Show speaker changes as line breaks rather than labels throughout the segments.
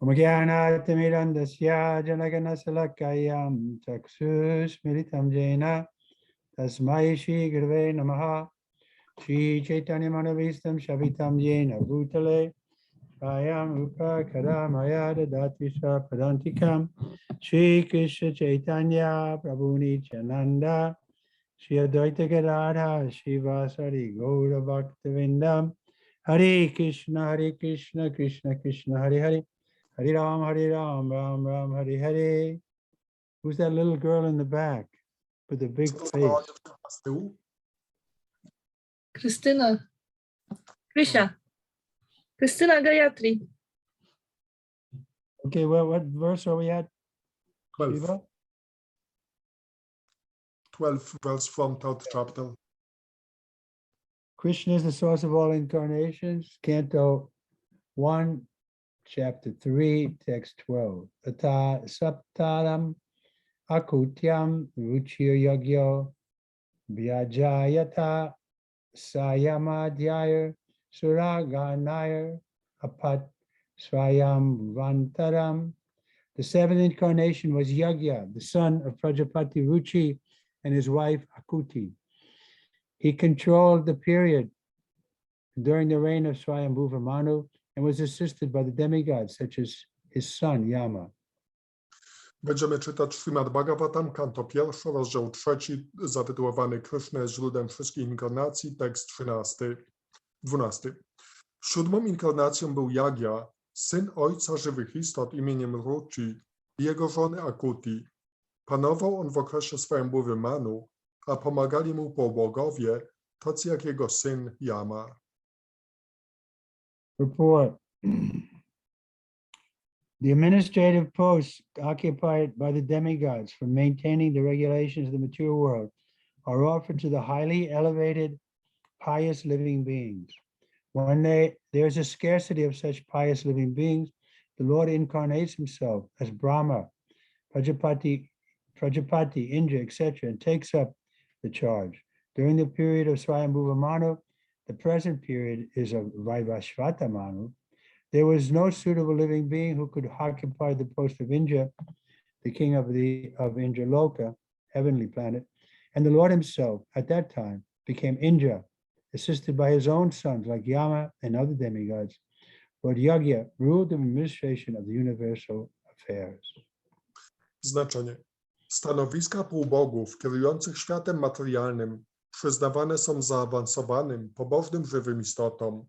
Omagyanatmirandasya janaganasalakayam chakshusmiritam jena tasmai shri gurave namaha Shri Chaitanya Manavistam Shavitam Yena Bhutale Ayam Upakara Maya Dadati Padantikam Shri Krishna Chaitanya Prabhu Nityananda Shri Advaita Gadadha Shivasari Gaura Bhaktivinoda Hare Krishna Krishna Krishna Hare Hare Hare Ram Ram Ram Hare Hare. Who's that little girl in the back with the big face?
Krystyna. Krysia. Krystyna Gayatri.
Okay, well, what verse are we at?
12.
Shiva?
12 verse from third chapter.
Krishna is the source of all incarnations. Canto 1, chapter 3, text 12. Ata saptaram akutyam ruchir yagyo vyajayata sayamadhyaya suraganaya apat swayam vantaram. The seventh incarnation was Yagya, the son of Prajapati Ruchi and his wife Akuti. He controlled the period during the reign of Swayambhuva Manu and was assisted by the demigods such as his son Yama.
Będziemy czytać Śrimad Bhagavatam, kanto 1, rozdział 3, zatytułowany Krishna jest źródłem wszystkich inkarnacji, tekst 12. Siódmą inkarnacją był Yagya, syn ojca żywych istot imieniem Ruchi i jego żony Akuti. Panował on w okresie Swayambhuwy Manu, a pomagali mu półbogowie, tacy jak jego syn Yama.
Report. The administrative posts occupied by the demigods for maintaining the regulations of the material world are offered to the highly elevated, pious living beings. When there's a scarcity of such pious living beings, the Lord incarnates himself as Brahma, Prajapati, Indra, etc., and takes up the charge. During the period of Swayambhuva Manu, the present period is of Vaivashvata Manu, there was no suitable living being who could occupy the post of Indra, the king of Indraloka, heavenly planet, and the Lord himself at that time became Indra, assisted by his own sons like Yama and other demigods. Lord Yagya ruled the administration of the universal affairs.
Znaczenie. Stanowiska półbogów kierujących światem materialnym przyznawane są zaawansowanym, pobożnym żywym istotom.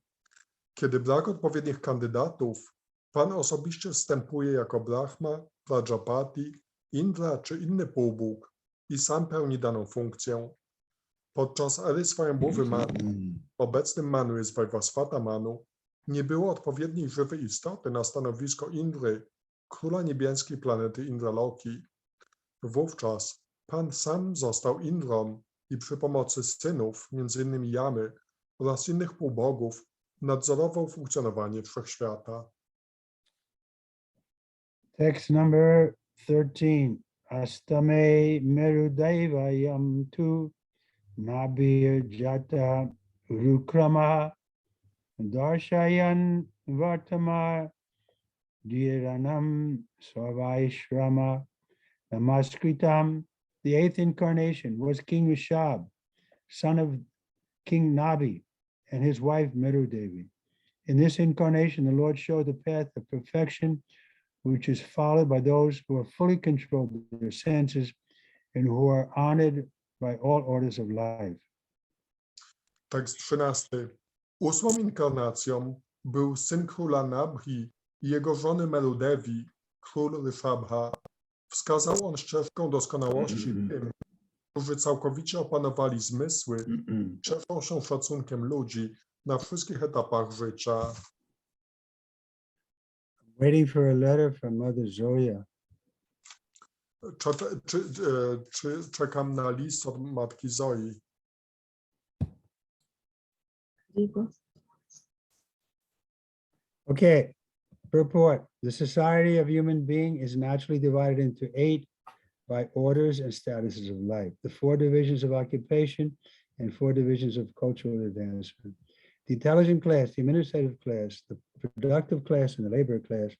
Kiedy brak odpowiednich kandydatów, Pan osobiście wstępuje jako Brahma, Prajapati, Indra czy inny półbóg i sam pełni daną funkcję. Podczas ery Swayambhuwy Manu, obecnym Manu jest Vaivasvata Manu, nie było odpowiedniej żywej istoty na stanowisko Indry, króla niebieskiej planety Indraloki. Wówczas Pan sam został Indrą i przy pomocy synów, m.in. Jamy oraz innych półbogów, nadzorował funkcjonowanie wszechświata.
Text number 13. Astame merudaiva yam tu nabir jata rukrama darshayan vartama dhiranam swavaishrama namaskritam. The eighth incarnation was King Rishab, son of King Nabi, and his wife Merudevi. In this incarnation, the Lord showed the path of perfection, which is followed by those who are fully controlled by their senses and who are honored by all orders of life.
Tekst 13. Ósmą inkarnacją był syn króla Nabhi i jego żony Merudevi, król Rishabha. Wskazał on ścieżkę doskonałości tym, którzy całkowicie opanowali zmysły, cieszą się szacunkiem ludzi na wszystkich etapach życia.
Waiting for a letter from Mother Zoya.
Czekam na list od matki Zoi.
Okay, purport. The society of human being is naturally divided into 8 by orders and statuses of life, the 4 divisions of occupation and 4 divisions of cultural advancement. The intelligent class, the administrative class, the productive class, and the labor class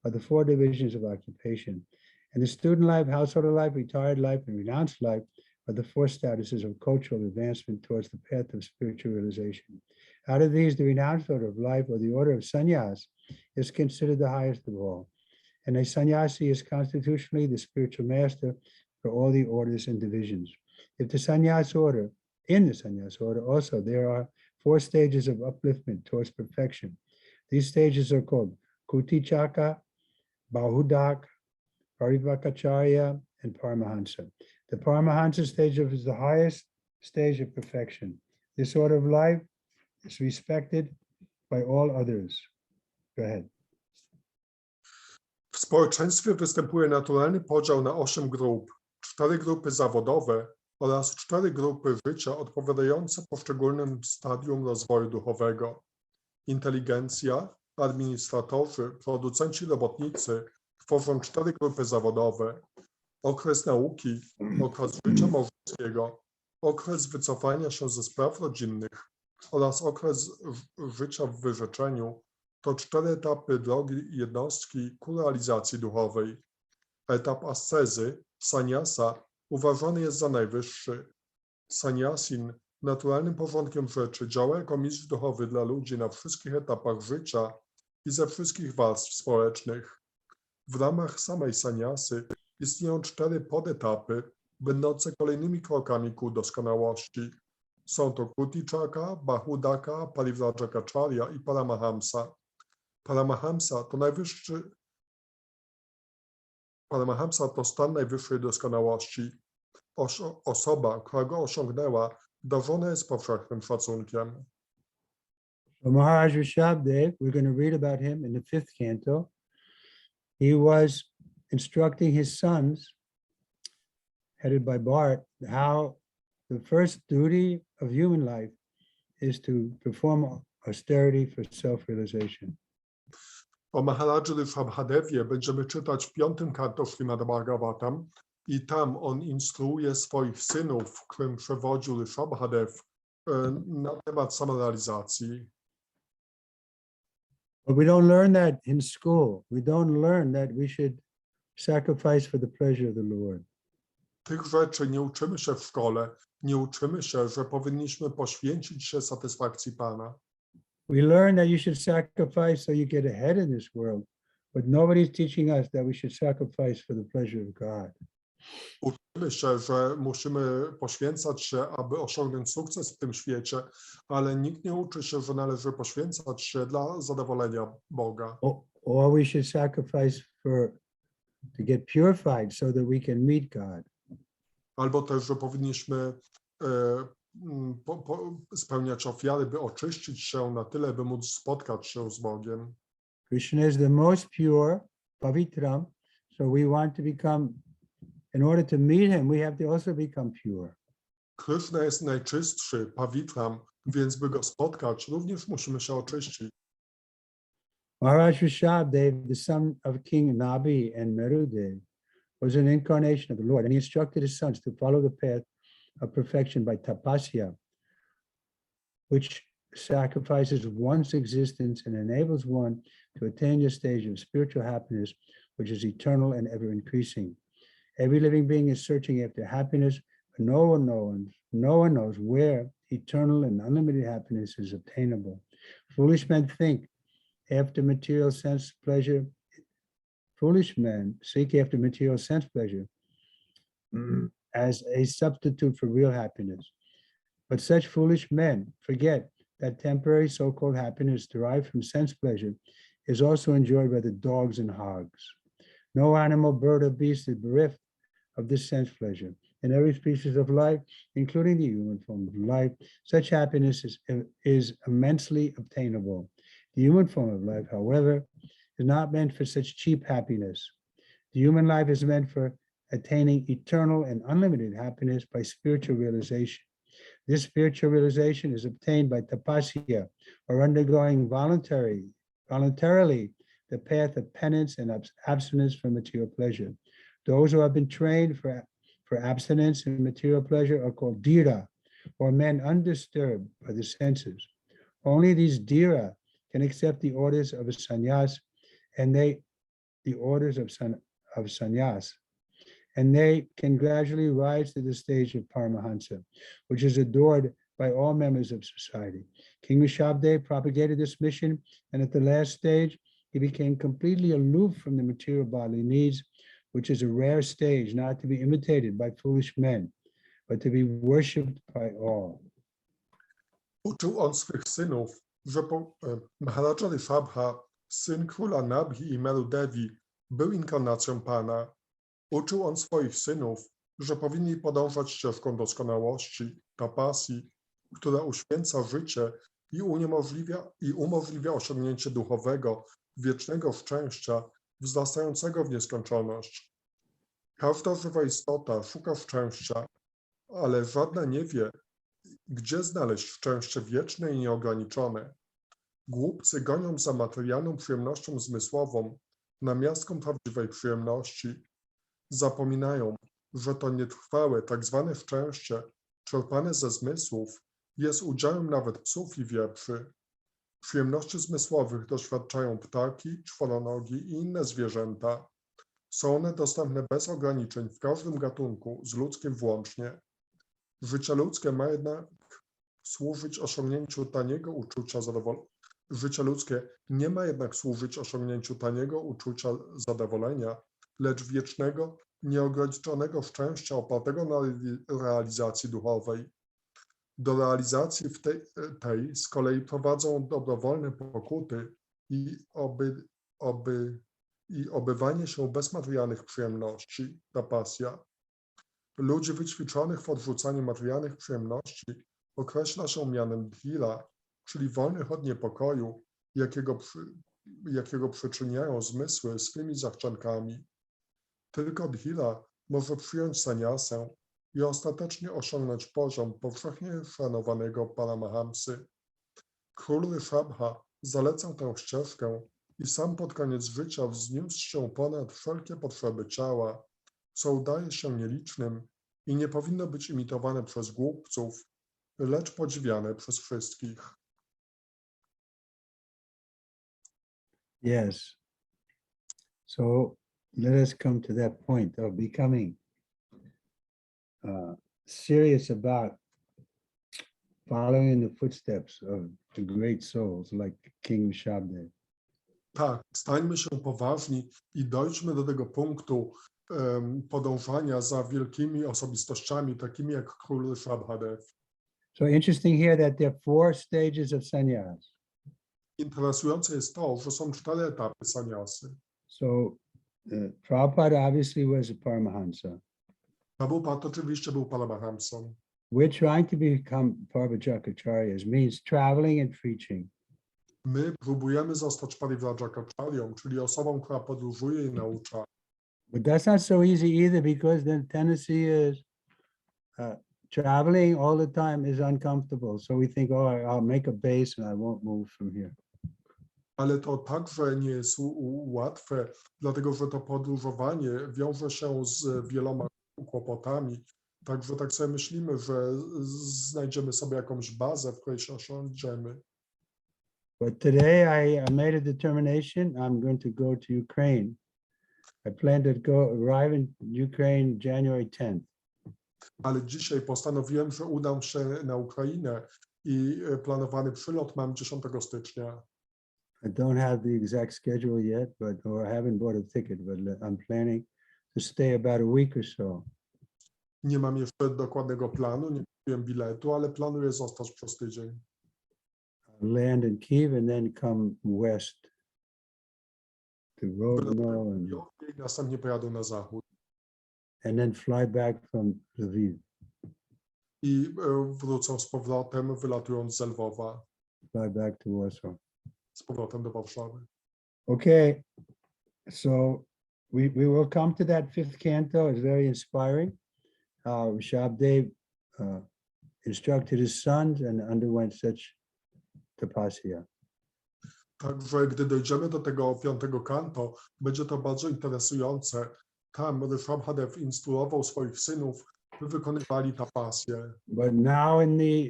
are the four divisions of occupation. And the student life, householder life, retired life, and renounced life are the four statuses of cultural advancement towards the path of spiritual realization. Out of these, the renounced order of life, or the order of sannyas, is considered the highest of all. And a sannyasi is constitutionally the spiritual master for all the orders and divisions. In the sannyas order also, there are four stages of upliftment towards perfection. These stages are called Kutichaka, Bahudak, Parivakacharya, and Paramahansa. The Paramahansa stage is the highest stage of perfection. This order of life is respected by all others. Go ahead.
W społeczeństwie występuje naturalny podział na 8 grup, 4 grupy zawodowe oraz 4 grupy życia odpowiadające poszczególnym stadium rozwoju duchowego. Inteligencja, administratorzy, producenci, robotnicy tworzą 4 grupy zawodowe. Okres nauki, okres życia małżeńskiego, okres wycofania się ze spraw rodzinnych oraz okres życia w wyrzeczeniu to 4 etapy drogi jednostki ku realizacji duchowej. Etap ascezy, sannyasa, uważany jest za najwyższy. Sannyasin naturalnym porządkiem rzeczy działa jako mistrz duchowy dla ludzi na wszystkich etapach życia i ze wszystkich warstw społecznych. W ramach samej sannyasy istnieją 4 podetapy, będące kolejnymi krokami ku doskonałości. Są to Kutichaka, Bahudaka, Parivrakacharya i Paramahamsa. Paramahamsa to stan najwyższej doskonałości. Osoba, która go osiągnęła, darzona jest powszechnym szacunkiem.
So Maharaj Rishabdev, we're going to read about him in the 5th canto. He was instructing his sons, headed by Bharat, how the first duty of human life is to perform austerity for self-realization.
O Maharadży Rishabdewie będziemy czytać w 5. kanto Śrimad Bhagavatam i tam on instruuje swoich synów, którym przewodził Rishabdev, na temat samorealizacji.
But we don't learn that in school. We don't learn that we should sacrifice for the pleasure of the Lord.
Tych rzeczy nie uczymy się w szkole, nie uczymy się, że powinniśmy poświęcić się satysfakcji Pana.
We learn that you should sacrifice so you get ahead in this world, but nobody's teaching us that we should sacrifice for the pleasure of God.
Uczymy się, że musimy poświęcać się, aby osiągnąć sukces w tym świecie, ale nikt nie uczy się, że należy poświęcać się dla zadowolenia Boga.
Or we should sacrifice to get purified so that we can meet God.
Albo też, że powinniśmy spełniać ofiary, by oczyścić się na tyle, by móc spotkać się z Bogiem.
Krishna is the most pure, pavitram, so we want to become, in order to meet him, we have to also become pure.
Krishna jest najczystszy, pavitram, więc by go spotkać, również musimy się oczyścić.
Maharaj Rishabdev, the son of King Nabi and Merudev, was an incarnation of the Lord, and he instructed his sons to follow the path of perfection by tapasya, which sacrifices one's existence and enables one to attain a stage of spiritual happiness, which is eternal and ever increasing. Every living being is searching after happiness, but no one knows where eternal and unlimited happiness is obtainable. Foolish men think after material sense pleasure. Foolish men seek after material sense pleasure as a substitute for real happiness. But such foolish men forget that temporary so-called happiness derived from sense pleasure is also enjoyed by the dogs and hogs. No animal, bird, or beast is bereft of this sense pleasure. In every species of life, including the human form of life, such happiness is immensely obtainable. The human form of life, however, is not meant for such cheap happiness. The human life is meant for attaining eternal and unlimited happiness by spiritual realization. This spiritual realization is obtained by tapasya, or undergoing voluntarily the path of penance and abstinence from material pleasure. Those who have been trained for abstinence and material pleasure are called dhira, or men undisturbed by the senses. Only these dhira can accept the orders of a sannyas, and they the orders of sannyas, and they can gradually rise to the stage of Paramahansa, which is adored by all members of society. King Rishabdev propagated this mission, and at the last stage, he became completely aloof from the material bodily needs, which is a rare stage, not to be imitated by foolish men, but to be worshipped by all.
Uczył on swych synów, że Maharaja Rishabha, syn króla Nabhi i Meru Devi, był inkarnacją Pana. Uczył on swoich synów, że powinni podążać ścieżką doskonałości, tapasji, która uświęca życie i umożliwia osiągnięcie duchowego, wiecznego szczęścia, wzrastającego w nieskończoność. Każda żywa istota szuka szczęścia, ale żadna nie wie, gdzie znaleźć szczęście wieczne i nieograniczone. Głupcy gonią za materialną przyjemnością zmysłową, namiastką prawdziwej przyjemności. Zapominają, że to nietrwałe, tak zwane szczęście, czerpane ze zmysłów, jest udziałem nawet psów i wieprzy. Przyjemności zmysłowych doświadczają ptaki, czworonogi i inne zwierzęta. Są one dostępne bez ograniczeń w każdym gatunku, z ludzkim włącznie. Życie ludzkie ma jednak służyć osiągnięciu taniego uczucia zadowolenia. Życie ludzkie nie ma jednak służyć osiągnięciu taniego uczucia zadowolenia, lecz wiecznego, nieograniczonego szczęścia opartego na realizacji duchowej. Do realizacji tej z kolei prowadzą dobrowolne pokuty i obywanie się bez materialnych przyjemności, tapasja. Ludzi wyćwiczonych w odrzucaniu materialnych przyjemności określa się mianem dhila, czyli wolnych od niepokoju, jakiego przyczyniają zmysły swymi zachciankami. Tylko dhila może przyjąć sannyasę i ostatecznie osiągnąć poziom powszechnie szanowanego Paramahamsy. Król Rishabha zalecał tę ścieżkę i sam pod koniec życia wzniósł się ponad wszelkie potrzeby ciała, co udaje się nielicznym i nie powinno być imitowane przez głupców, lecz podziwiane przez wszystkich.
Yes. So let us come to that point of becoming serious about following the footsteps of the great souls like King Rishabdev.
Tak, stańmy się poważni i dojdźmy do tego punktu podążania za wielkimi osobistościami, takimi jak król Rishabhadev.
So interesting here that there are 4 stages of sannyas.
Interesujące jest to, że są 4 etapy sannyasy.
So Prabhupada obviously was a Paramahansa.
Prabhupada oczywiście był Paramahamsą.
We're trying to become Parivrajacharyas, means traveling and preaching.
My próbujemy zostać Parivrajacharyą, czyli osobą, która podróżuje i naucza.
But that's not so easy either, because the tendency is traveling all the time is uncomfortable. So we think, oh, I'll make a base and I won't move from here.
Ale to także nie jest łatwe, dlatego że to podróżowanie wiąże się z wieloma kłopotami. Także tak sobie myślimy, że znajdziemy sobie jakąś bazę, w której się osiądziemy.
But today I made a determination. I'm going to go to Ukraine. I plan to arrive in Ukraine January 10th.
Ale dzisiaj postanowiłem, że udam się na Ukrainę i planowany przylot mam 10 stycznia.
I don't have the exact schedule yet, or I haven't bought a ticket, but I'm planning to stay about a week or so.
Nie mam jeszcze dokładnego planu, nie kupiłem biletu, ale planuję zostać przez tydzień.
Land in Kyiv and then come west to Rodno
I następnie pojadę na zachód.
and then fly back from Lviv.
I wrócę z powrotem, wylatując z Lwowa,
Fly back to Warsaw.
z powrotem do Warszawy.
Okay, so we will come to that 5th canto. It's very inspiring. Rishabdev instructed his sons and underwent such tapasya.
Także gdy dojdziemy do tego 5. kanto, będzie to bardzo interesujące. Tam Rishabhadev instruował swoich synów, by wykonywali tapasję.
But now in the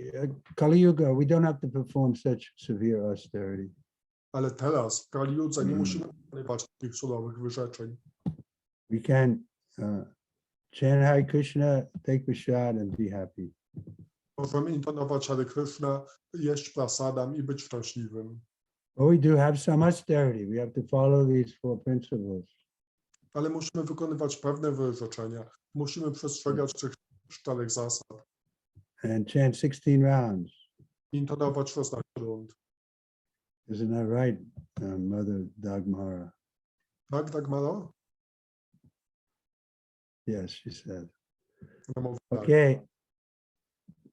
Kali Yuga, we don't have to perform such severe austerity.
Ale teraz, w Kali Judze, nie musimy wykonywać takich surowych wyrzeczeń.
We can chant Hare Krishna, take prasad and be happy.
Możemy intonować Hare Krishna, jeść prasadam i być szczęśliwym.
But we do have some austerity. We have to follow these 4 principles.
Ale musimy wykonywać pewne wyrzeczenia. Musimy przestrzegać tych 4 zasad.
And chant 16 rounds.
Intonować 16 rund.
Isn't that right, Mother Dagmara?
Tak, Dagmaro?
Yes, she said.
No, mówię tak.
Okay.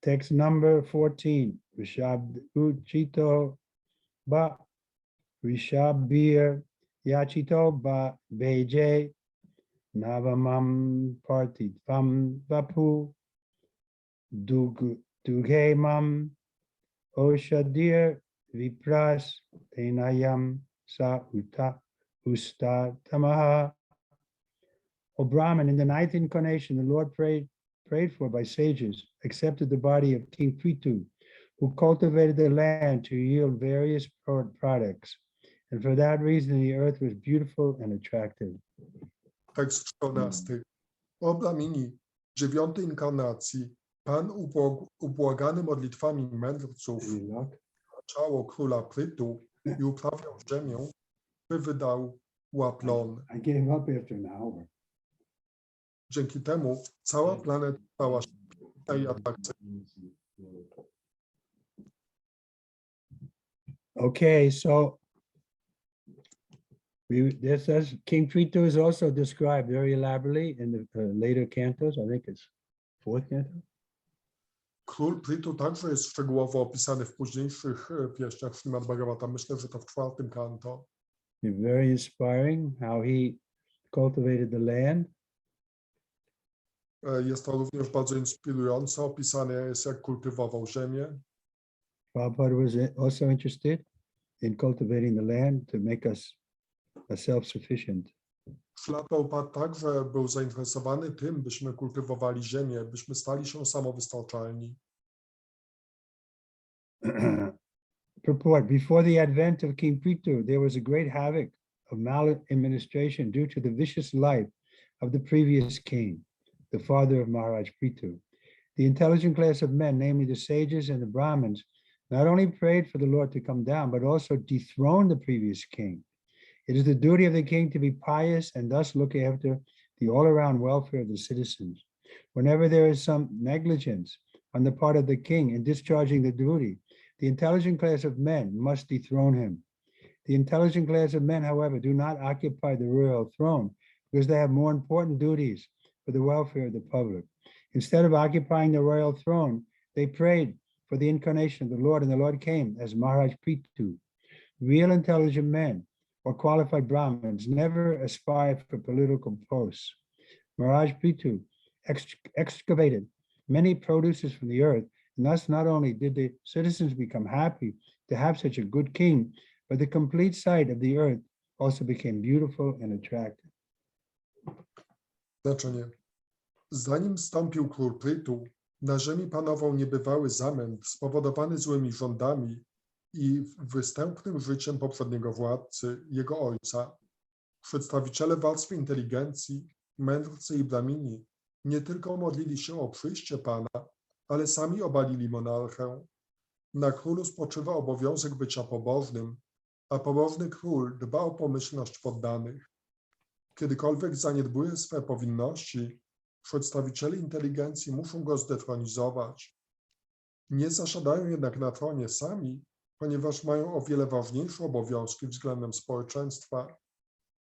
Text number 14. Rishabdhachito ba Rishabir Yachito ba Beje Navamam Partitvam Vapu Dughe Mam Oshadir Vipras Tenayam Sa Usta Tamaha. O Brahman, in the 9th incarnation, the Lord prayed for by sages, accepted the body of King Prithu, who cultivated the land to yield various products. And for that reason, the earth was beautiful and attractive.
Tekst 14. O Brahmini, 9. inkarnacji, Pan ubłagany modlitwami mędrców ciało króla Prytu i uprawiał ziemię, by wydał plon.
I gave up after an hour.
Dzięki temu cała planeta stała się piękna i atrakcyjna.
Okay, so this says King Prithu is also described very elaborately in the later cantos. I think it's 4th canto.
Król Prytu także jest szczegółowo opisany w późniejszych pieśniach Śrimad Bhagavatam. Myślę, że to w 4. kanto.
Very inspiring how he cultivated the land.
Jest to również bardzo inspirujące. Opisane jest, jak kultywował ziemię.
Prabhupada was also interested in cultivating the land to make us self-sufficient.
Ślad Prabhupada także był zainteresowany tym, byśmy kultywowali ziemię, byśmy stali się samowystarczalni.
Purport: before the advent of King Prithu, there was a great havoc of maladministration due to the vicious life of the previous king, the father of Maharaj Prithu. The intelligent class of men, namely the sages and the Brahmins, not only prayed for the Lord to come down, but also dethrone the previous king. It is the duty of the king to be pious and thus look after the all-around welfare of the citizens. Whenever there is some negligence on the part of the king in discharging the duty, the intelligent class of men must dethrone him. The intelligent class of men, however, do not occupy the royal throne because they have more important duties for the welfare of the public. Instead of occupying the royal throne, they prayed for the incarnation of the Lord, and the Lord came as Maharaj Prithu. Real intelligent men or qualified Brahmins never aspire for political posts. Maharaj Prithu excavated many produces from the earth, and thus not only did the citizens become happy to have such a good king, but the complete sight of the earth also became beautiful and attractive.
Znaczenie. Zanim wstąpił król Prytu, na ziemi panował niebywały zamęt spowodowany złymi rządami i występnym życiem poprzedniego władcy, jego ojca. Przedstawiciele warstwy inteligencji, mędrcy i bramini nie tylko modlili się o przyjście Pana, ale sami obalili monarchę. Na królu spoczywa obowiązek bycia pobożnym, a pobożny król dba o pomyślność poddanych. Kiedykolwiek zaniedbuje swe powinności, przedstawiciele inteligencji muszą go zdetronizować. Nie zasiadają jednak na tronie sami, ponieważ mają o wiele ważniejsze obowiązki względem społeczeństwa.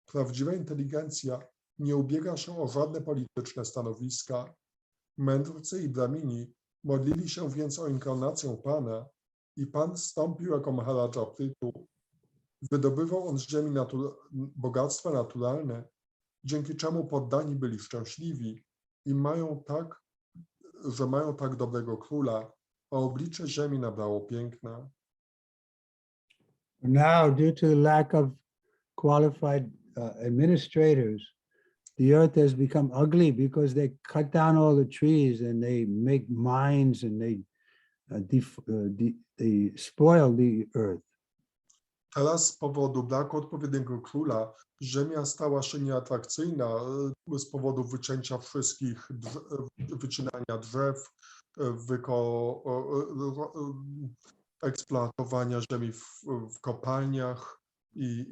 Prawdziwa inteligencja nie ubiega się o żadne polityczne stanowiska. Mędrcy i bramini modlili się więc o inkarnację Pana i Pan zstąpił jako Maharaja Prytu. Wydobywał on z ziemi bogactwa naturalne, dzięki czemu poddani byli szczęśliwi i mają tak dobrego króla, a oblicze ziemi nabrało piękna.
Now, due to the lack of qualified administrators, the earth has become ugly because they cut down all the trees and they make mines and they spoil the earth.
Teraz z powodu braku odpowiedniego króla ziemia stała się nieatrakcyjna z powodu wycięcia wszystkich, wycinania drzew, eksploatowania ziemi w kopalniach i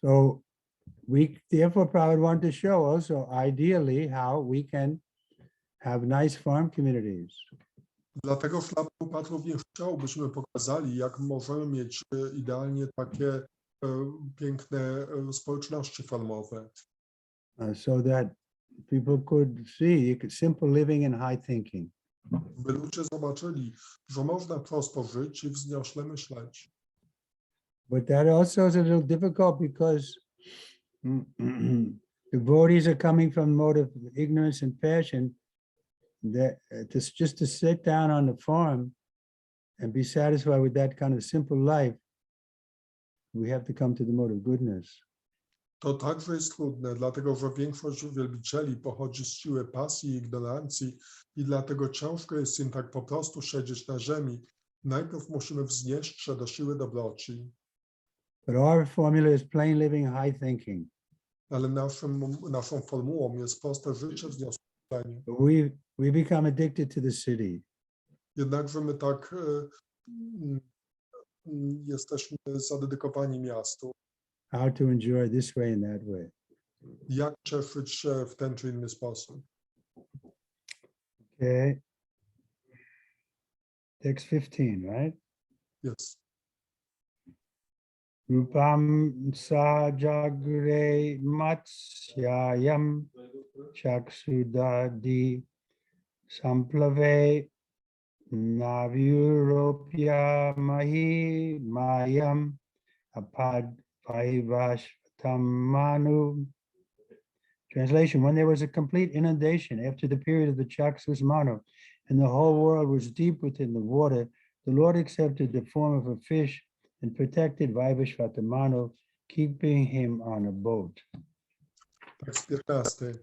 So we therefore Prabhupada want to show also ideally how we can have nice farm communities.
dlatego Śla Prabhupada również chciał, byśmy pokazali, jak możemy mieć idealnie takie piękne społeczności farmowe.
So that people could see simple living and high thinking.
By ludzie zobaczyli, że można prosto żyć i wzniośle myśleć.
But that also is a little difficult because devotees are coming from mode of ignorance and passion. That just to sit down on the farm and be satisfied with that kind of simple life, we have to come to the mode of goodness.
To także jest trudne, dlatego że większość wielbicieli pochodzi z siły pasji i ignorancji i dlatego ciężko jest im tak po prostu siedzieć na ziemi. Najpierw musimy wznieść się do siły dobroci.
But our formula is plain living, high thinking.
Ale naszą formułą jest proste życie, wzniosłe myślenie.
We become addicted to the city.
Jednakże my tak jesteśmy zadedykowani miastu.
How to enjoy this way and that way.
Jak cieszyć się w ten czy inny sposób.
Okay. Text 15, right?
Yes.
Rupam sajagre matsyayam chaksudadi samplave navyuropya mahi mayam apad vaivashvatam manu. Translation: when there was a complete inundation after the period of the Chaksus Manu, and the whole world was deep within the water, the Lord accepted the form of a fish and protected Vaivashvata Manu, keeping him on a boat.
Tekst 15.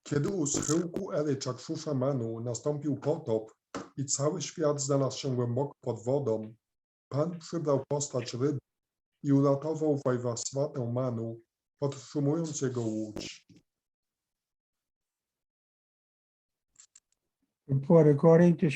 Kiedy u schyłku ery Czaksusza Manu nastąpił potop i cały świat znalazł się głęboko pod wodą, Pan przybrał postać ryby i uratował Vaivasvatę Manu, podtrzymując jego łódź.
Report according to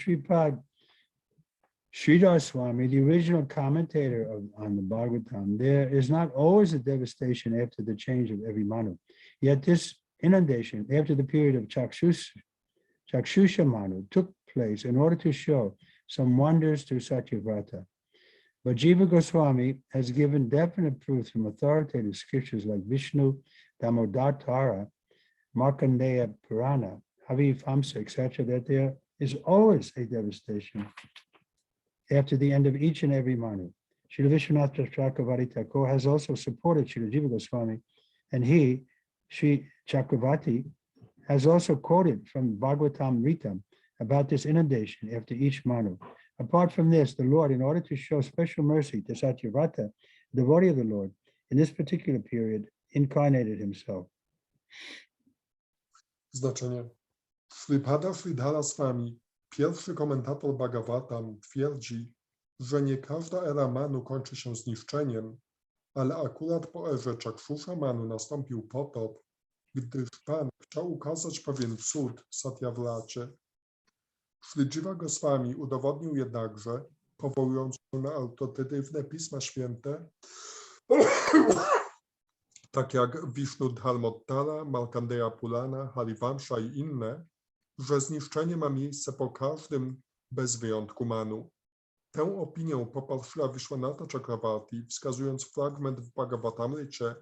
Sridhar Swami, the original commentator on the Bhagavatam, there is not always a devastation after the change of every Manu. Yet this inundation after the period of Chakshusha Manu took place in order to show some wonders to Satyavrata. But Jiva Goswami has given definite proof from authoritative scriptures like Vishnu, Damodattara, Markandeya Purana, Havivamsa, etc., that there is always a devastation after the end of each and every Manu. Srila Vishwanath Chakravarti Thakur has also supported Srila Jiva Goswami, and he, Sri Chakravarti, has also quoted from Bhagavatam Ritam about this inundation after each Manu. Apart from this, the Lord, in order to show special mercy to Satyavrata, the devotee of the Lord, in this particular period, incarnated himself.
Znaczenie. Sripada Sridhara Swami, pierwszy komentator Bhagavatam, twierdzi, że nie każda era Manu kończy się zniszczeniem, ale akurat po erze Czaksusza Manu nastąpił potop, gdyż Pan chciał ukazać pewien cud Satyavracie. Sri Jiva Goswami udowodnił jednakże, powołując się na autorytatywne Pisma Święte, tak jak Vishnu Dharmottara, Markandeya Purana, Harivamsha i inne, że zniszczenie ma miejsce po każdym, bez wyjątku Manu. Tę opinię poparł Śrila Vishwanatha Chakravarti, wskazując fragment w Bhagavatamrycie,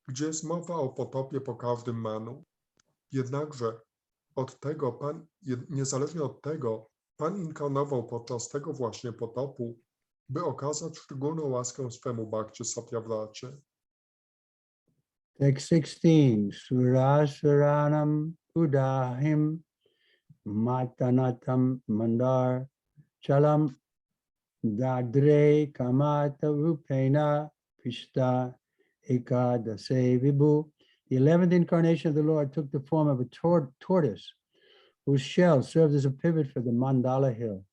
gdzie jest mowa o potopie po każdym Manu. Jednakże niezależnie od tego, Pan inkarnował podczas tego właśnie potopu, by okazać szczególną łaskę swemu bhakcie Satyavracie.
Text 16. Suraswaranam udahim matanatam mandar chalam dadre kamata rupena pishta ekadase vibhu. The 11th incarnation of the Lord took the form of a tortoise, whose shell served as a pivot for the Mandala hill.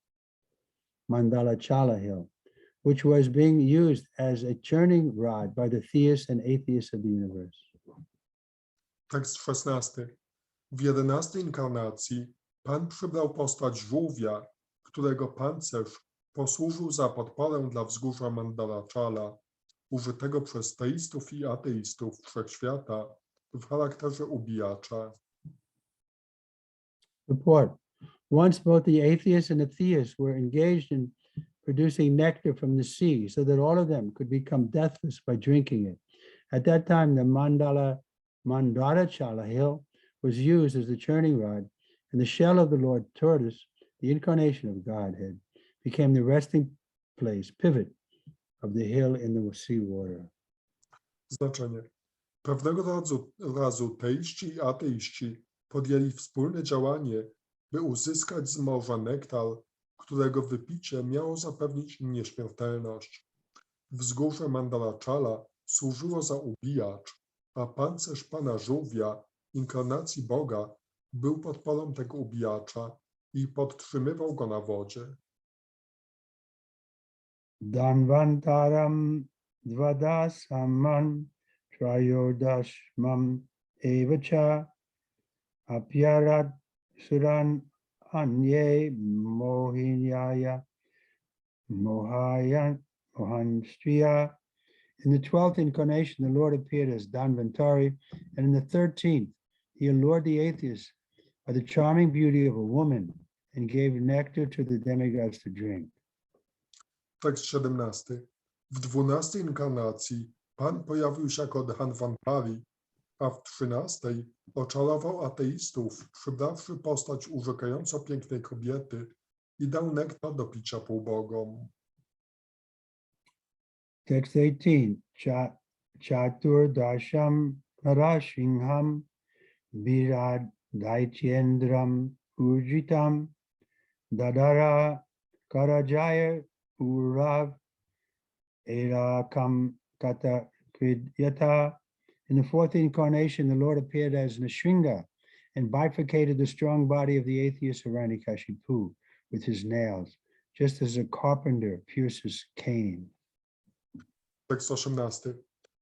Mandalachala hill, which was being used as a churning rod by the theists and atheists of the universe.
Tekst 16. W 11 inkarnacji Pan przybrał postać żółwia, którego pancerz posłużył za podporę dla wzgórza Mandalachala, użytego przez teistów i ateistów wszechświata w charakterze ubijacza.
Report. Once both the atheists and the theists were engaged in producing nectar from the sea so that all of them could become deathless by drinking it. At that time, the Mandalachala hill was used as the churning rod, and the shell of the Lord tortoise, the incarnation of Godhead, became the resting place, pivot of the hill in the sea water.
Znaczenie. Pewnego razu teiści i ateiści podjęli wspólne działanie, by uzyskać z morza nektar, którego wypicie miało zapewnić im nieśmiertelność. Wzgórze Mandalachala służyło za ubijacz, a pancerz Pana Żółwia, inkarnacji Boga, był podporą tego ubijacza i podtrzymywał go na wodzie.
Danvantaram dvadasamman trayodashmam evacha apyarat suran anye mohinyaya mohanstriya. In the 12th incarnation, the Lord appeared as Dhanvantari, and in the 13th, he allured the atheists by the charming beauty of a woman and gave nectar to the demigods to drink.
Tekst 17. W 12 inkarnacji Pan pojawił się jako Dhanvantari, a w 13 oczarował ateistów, przybrawszy postać urzekająco pięknej kobiety i dał nektar do picia półbogom.
Text 18. Chatur dasham harashingham virad daityendram urjitam dadara karajaya urav erakam kata kvidyata. In the 4th incarnation, the Lord appeared as Nrsimha and bifurcated the strong body of the atheist Hiranyakashipu with his nails, just as a carpenter pierces cane.
Tekst 18.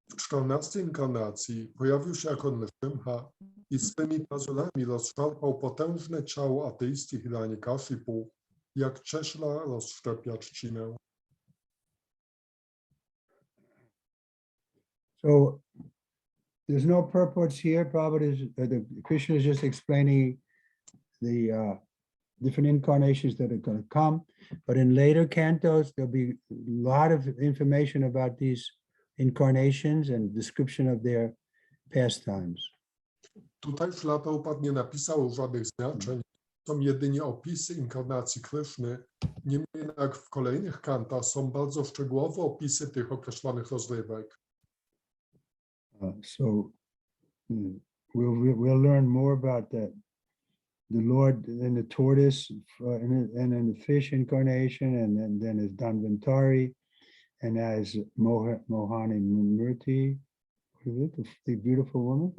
W 14 inkarnacji pojawił się jako Nrsimha i swymi pazurami rozszarpał potężne ciało ateisty Hiranyakashipu, jak cześla rozszczepia trzcinę.
So there's no purports here. Prabhupada Krishna is just explaining the different incarnations that are going to come. But in later cantos, there'll be a lot of information about these incarnations and description of their pastimes.
Tutaj Śrila Prabhupada nie napisał żadnych znaczeń, są jedynie opisy inkarnacji Kryszny. Niemniej jednak w kolejnych kantach są bardzo szczegółowe opisy tych określonych rozrywek.
So we'll learn more about the Lord and the tortoise and then the fish incarnation, and then as Dhanvantari and as Mohani Murti, the beautiful woman.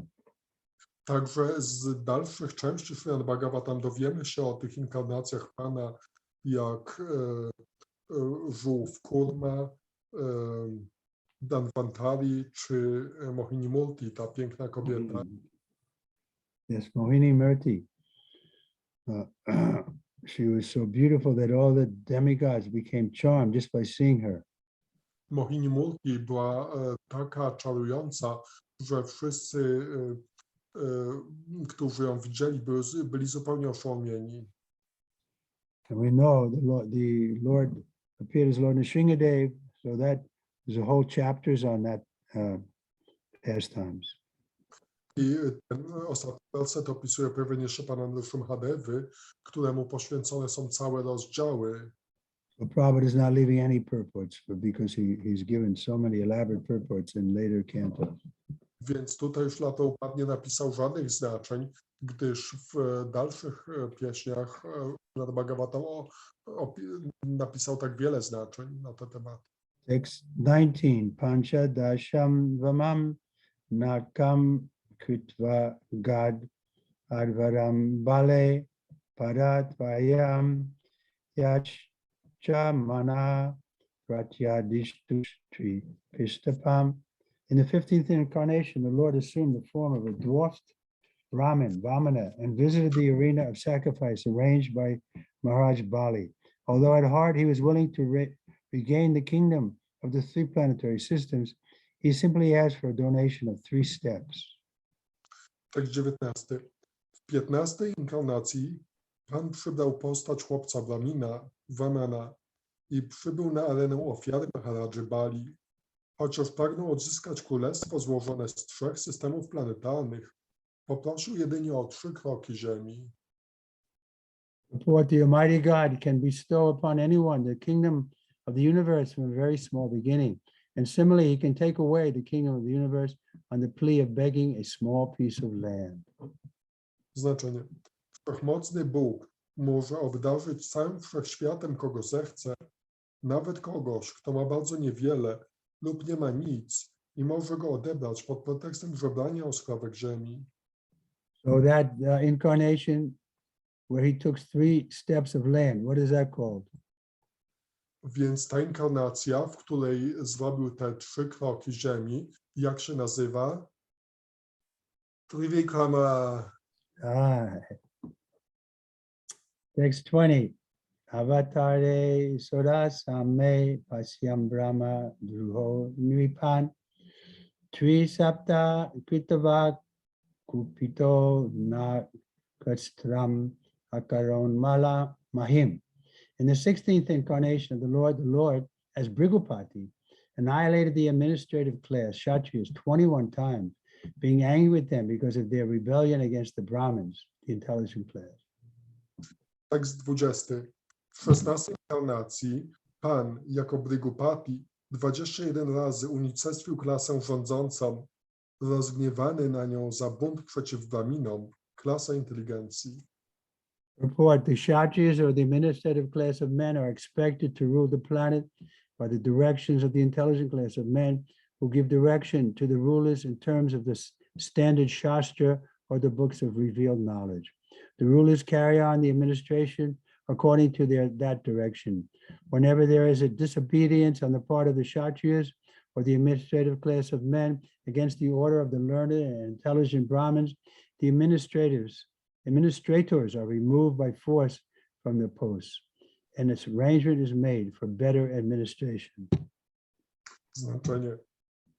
Także z dalszych części Śrimad Bhagavatam dowiemy się o tych inkarnacjach Pana, jak żółw Kurma, Dhanvantari czy Mohini Murti, ta piękna kobieta.
Yes, Mohini Murti. She was so beautiful that all the demigods became charmed just by seeing her.
Mohini Murti była taka czarująca, że wszyscy, którzy ją widzieli, byli zupełnie oszołomieni.
And we know the Lord appeared as Lord Nrsimhadev, so that there's a whole chapters on that pastimes.
I ten ostatni werset opisuje pojawienie się Pana Nrsimhadevy, któremu poświęcone są całe rozdziały.
But Prabhupada is not leaving any purports, but because he's given so many elaborate purports in later cantos.
Więc tutaj już Prabhupada nie napisał żadnych znaczeń, gdyż w dalszych pieśniach nad Bhagavatam napisał tak wiele znaczeń na ten temat.
Text 19. Pancha dasham vamam nakam kritva gad advaram bale paratvayam yach cha mana pratyadishtri pishtapam. In the 15th incarnation, the Lord assumed the form of a dwarfed Brahmin, Vamana, and visited the arena of sacrifice arranged by Maharaj Bali. Although at heart he was willing to regain the kingdom of the three planetary systems, he simply asked for a donation of 3 steps.
Tekst 19. W 15 inkarnacji Pan przybrał postać chłopca Brahmina, Vamana i przybył na arenę ofiary Maharadży Bali. Chociaż pragnął odzyskać królestwo złożone z 3 systemów planetarnych, poprosił jedynie o 3 kroki ziemi.
What the Almighty God can bestow upon anyone the kingdom of the universe from a very small beginning. And similarly, he can take away the kingdom of the universe on the plea of begging a small piece of land.
Znaczenie. Wszechmocny Bóg może obdarzyć całym wszechświatem, kogo zechce, nawet kogoś, kto ma bardzo niewiele lub nie ma nic i może go odebrać pod pretekstem żebrania o skrawek ziemi.
So that incarnation where he took 3 steps of land, what is that called?
Więc ta inkarnacja, w której zrobił te 3 kroki ziemi, jak się nazywa? Trivikrama.
Text 20. Avatare Sodasame Pasyam Brahma Druho Nipan Tri Sapta Kritava Kupito Nakastram Akaron Mala Mahim. In the 16th incarnation of the Lord, as Brigupati, annihilated the administrative class, Kshatriyas, 21 times, being angry with them because of their rebellion against the Brahmins, the intelligent class.
Tekst 20. W 16 inkarnacji Pan, jako Brigupati, 21 razy unicestwił klasę rządzącą, rozgniewany na nią za bunt przeciw Brahminom, klasę inteligencji.
Report, the Kshatriyas, or the administrative class of men, are expected to rule the planet by the directions of the intelligent class of men, who give direction to the rulers in terms of the standard Shastra or the books of revealed knowledge. The rulers carry on the administration according to that direction. Whenever there is a disobedience on the part of the Kshatriyas or the administrative class of men against the order of the learned and intelligent Brahmins, the administrators are removed by force from their posts, and its arrangement is made for better administration.
Znaczenie.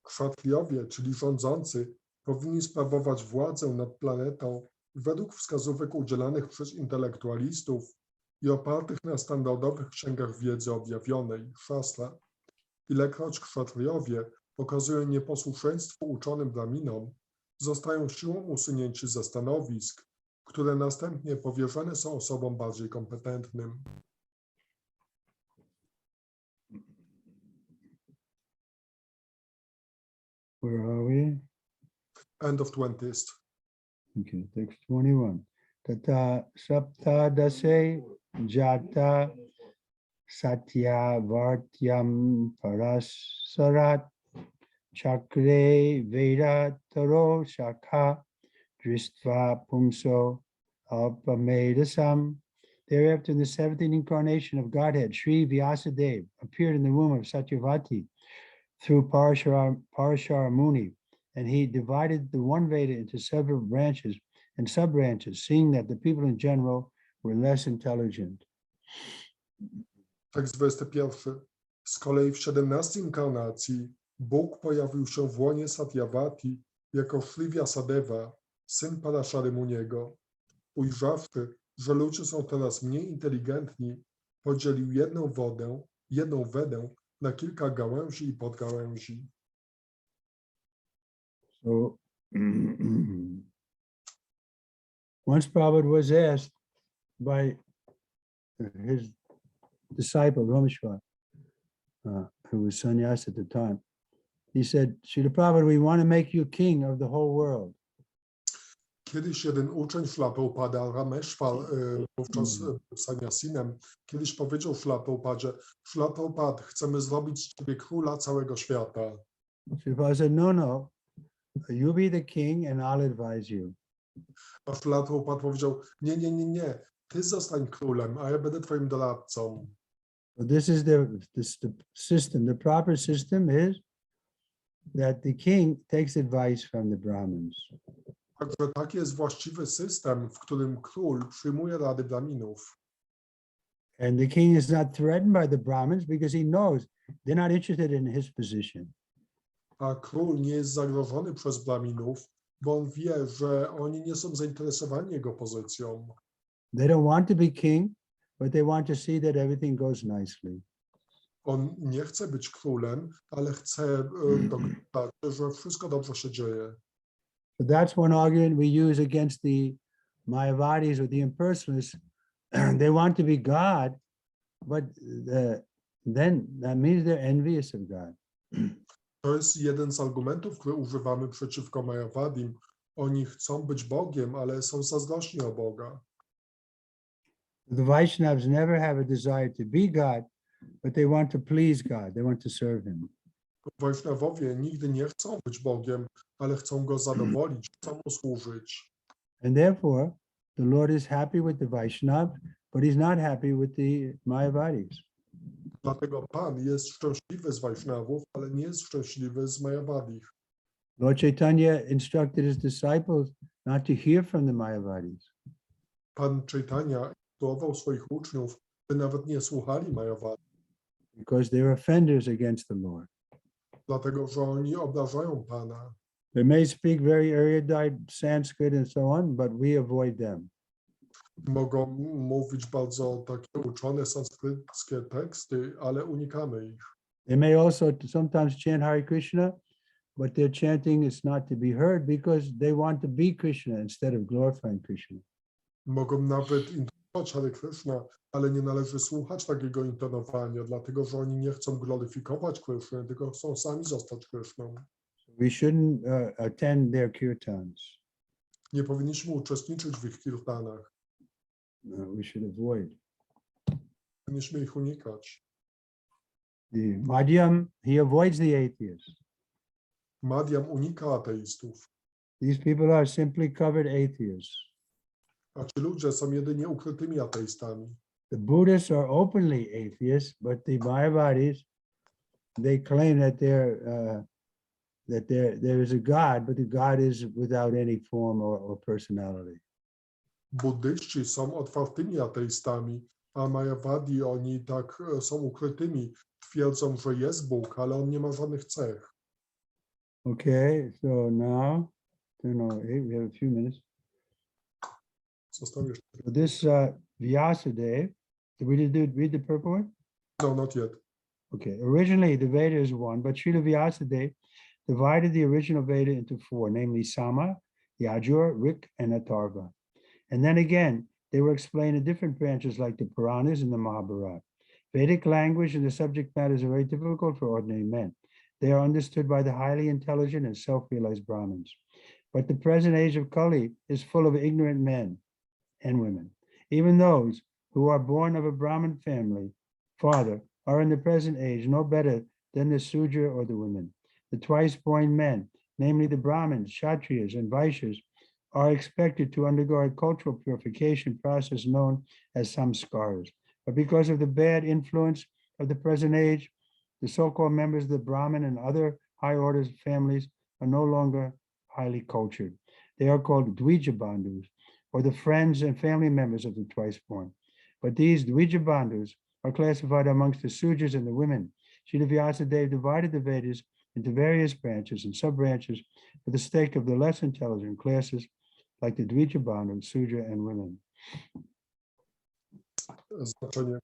Kshatriyowie, czyli rządzący, powinni sprawować władzę nad planetą według wskazówek udzielanych przez intelektualistów i opartych na standardowych księgach wiedzy objawionej, Shastra. Ilekroć kshatriyowie pokazują nieposłuszeństwo uczonym Brahminom, zostają siłą usunięci ze stanowisk, które następnie powierzone są osobom bardziej kompetentnym.
Where are we?
End of 20th.
Okay, text 21. Tata saptadase jata satya vartyam parasarat chakre veda taro shakha dristva pumso alpamedasam. Thereafter, in the 17th incarnation of Godhead, Sri Vyasadeva appeared in the womb of Satyavati through Parashara Muni, and he divided the one Veda into several branches and sub-branches, seeing that the people in general were less intelligent.
Tekst 21. Z kolei w 17 inkarnacji Bóg pojawił się w łonie Satyavati jako Sri Vyasadeva, syn Parashary Muniego. Ujrzawszy, że ludzie są teraz mniej inteligentni, podzielił jedną Wedę na kilka gałęzi i podgałęzi.
So once Prabhupada was asked by his disciple, Rameshwar, who was sannyas at the time, he said, Srila Prabhupada, we want to make you king of the whole world.
Kiedyś jeden uczeń Śrila Prabhupada, Rameshwar, wówczas sannyasinem, kiedyś powiedział Śrila Prabhupadzie, Śrila Prabhupada, chcemy zrobić z ciebie króla całego świata.
Srila Prabhupada said, no, you be the king and I'll advise you.
A Śrila Prabhupada powiedział, nie, ty zostań królem, a ja będę twoim doradcą.
So this is the system. The proper system is that the king takes advice from the Brahmins.
Także taki jest właściwy system, w którym król przyjmuje rady Brahminów.
And the king is not threatened by the Brahmins because he knows they're not interested in his position.
A król nie jest zagrożony przez Brahminów, bo on wie, że oni nie są zainteresowani jego pozycją.
They don't want to be king, but they want to see that everything goes nicely.
On nie chce być królem, ale chce doglądać, że wszystko dobrze się dzieje.
So that's one argument we use against the Mayavadis or the impersonalists. They want to be God, but then that means they're envious of God.
To jest jeden z argumentów, który używamy przeciwko Mayavadim. Oni chcą być Bogiem, ale są zazdrośni o Boga.
The Vaishnavas never have a desire to be God, but they want to please God. They want to serve him.
Wajsznawowie nigdy nie chcą być Bogiem, ale chcą Go zadowolić, chcą Mu służyć.
And therefore, the Lord is happy with the Vaishnavas, but he's not happy with the Mayavadis.
Dlatego Pan jest szczęśliwy z Wajsznawów, ale nie jest szczęśliwy z Mayavadich.
Lord Chaitanya instructed his disciples not to hear from the Mayavadis.
Pan Chaitanya instruował swoich uczniów, by nawet nie słuchali Mayavadów,
Because they're offenders against the Lord.
dlatego że oni obrażają Pana.
They may speak very erudite Sanskrit and so on, but we avoid them.
Mogą mówić bardzo takie uczone sanskryckie teksty, ale unikamy ich.
They may also sometimes chant Hare Krishna, but their chanting is not to be heard because they want to be Krishna instead of glorifying Krishna.
Mogą nawet intonować Hare Krishna, ale nie należy słuchać takiego intonowania, dlatego że oni nie chcą gloryfikować Krishny, tylko chcą sami zostać Krishną.
We shouldn't attend their kirtans.
Nie powinniśmy uczestniczyć w ich kirtanach.
We should avoid.
Powinniśmy ich unikać.
The Madhyam, he avoids the atheists.
Madhyam unika ateistów,
These people are simply covered atheists.
a ci ludzie są jedynie ukrytymi ateistami.
The Buddhists are openly atheists, but the Mayavadis, they claim that there is a God, but the God is without any form or personality.
Buddyści są otwartymi ateistami, a Mayavadi oni tak są ukrytymi, twierdzą, że jest Bóg, ale on nie ma żadnych cech.
Okay, so now, 10:08, we have a few minutes.
Został jeszcze.
So this Vyasadeva, did we read the purport? one?
No, not yet.
Okay, originally the Veda is one, but Srila Vyasadeva divided the original Veda into four, namely Sama, Yajur, Rik, and Atharva. And then again, they were explained in different branches like the Puranas and the Mahabharata. Vedic language and the subject matters are very difficult for ordinary men. They are understood by the highly intelligent and self-realized Brahmins. But the present age of Kali is full of ignorant men and women. Even those who are born of a Brahmin family, father, are in the present age no better than the Sudra or the women. The twice-born men, namely the Brahmins, Kshatriyas, and Vaishyas, are expected to undergo a cultural purification process known as samskaras. But because of the bad influence of the present age, the so-called members of the Brahmin and other high orders families are no longer highly cultured. They are called Dvija Bandhus, or the friends and family members of the twice-born. But these Dvija Bandhus are classified amongst the Sudras and the women. Srila Vyasadeva divided the Vedas into various branches and sub-branches for the sake of the less intelligent classes like the Dvija Bandhus, Sudra, and women.
Znaczenie.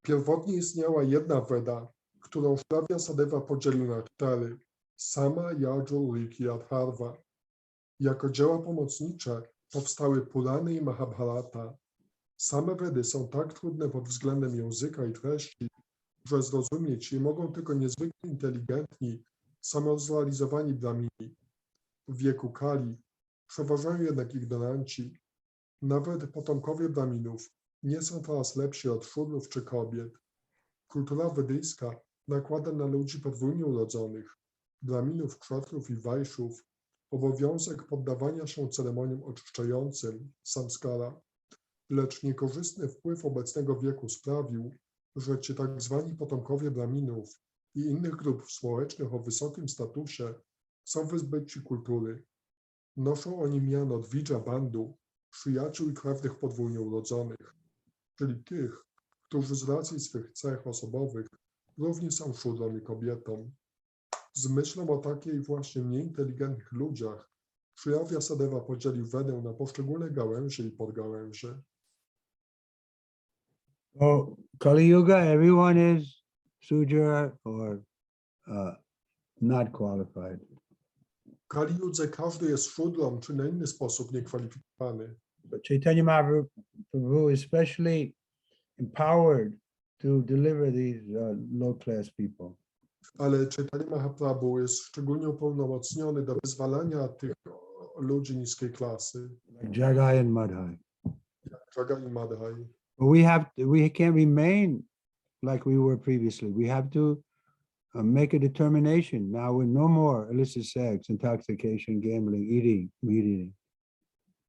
Pierwotnie istniała jedna Veda, którą Srila Vyasadeva podzielił na 4. Sama, Yajur, Rik i Atharva. Jako dzieła pomocnicze powstały Purany i Mahabharata. Same Vedy są tak trudne pod względem języka i treści, że zrozumieć je mogą tylko niezwykle inteligentni, samozrealizowani Brahmini. W wieku Kali przeważają jednak ignoranci. Nawet potomkowie Brahminów nie są teraz lepsi od Szudrów czy kobiet. Kultura wedyjska nakłada na ludzi podwójnie urodzonych, Brahminów, Kshatrów i Wajszów, obowiązek poddawania się ceremoniom oczyszczającym, samskara, lecz niekorzystny wpływ obecnego wieku sprawił, że ci tak zwani potomkowie Braminów i innych grup społecznych o wysokim statusie są wyzbyci kultury. Noszą oni miano Dvidża Bandu, przyjaciół i krewnych podwójnie urodzonych, czyli tych, którzy z racji swych cech osobowych równi są szudrom i kobietom. Z myślą o takiej właśnie nieinteligentnych ludziach Sri Vyasadeva podzielił Wedę na poszczególne gałęzie i podgałęzie.
Oh, Kali Yuga, everyone is Sudra or not qualified.
W Kali Judze każdy jest szudrą czy na inny sposób niekwalifikowany.
But Chaitanya Mahaprabhu is especially empowered to deliver these low-class people.
Ale Chaitanya Mahaprabhu jest szczególnie upełnomocniony do wyzwalania tych ludzi niskiej klasy,
Like Jagai and Madhai.
Jaga i Madhai.
But we can't remain like we were previously. We have to make a determination. Now we're no more illicit sex, intoxication, gambling, eating, meat eating.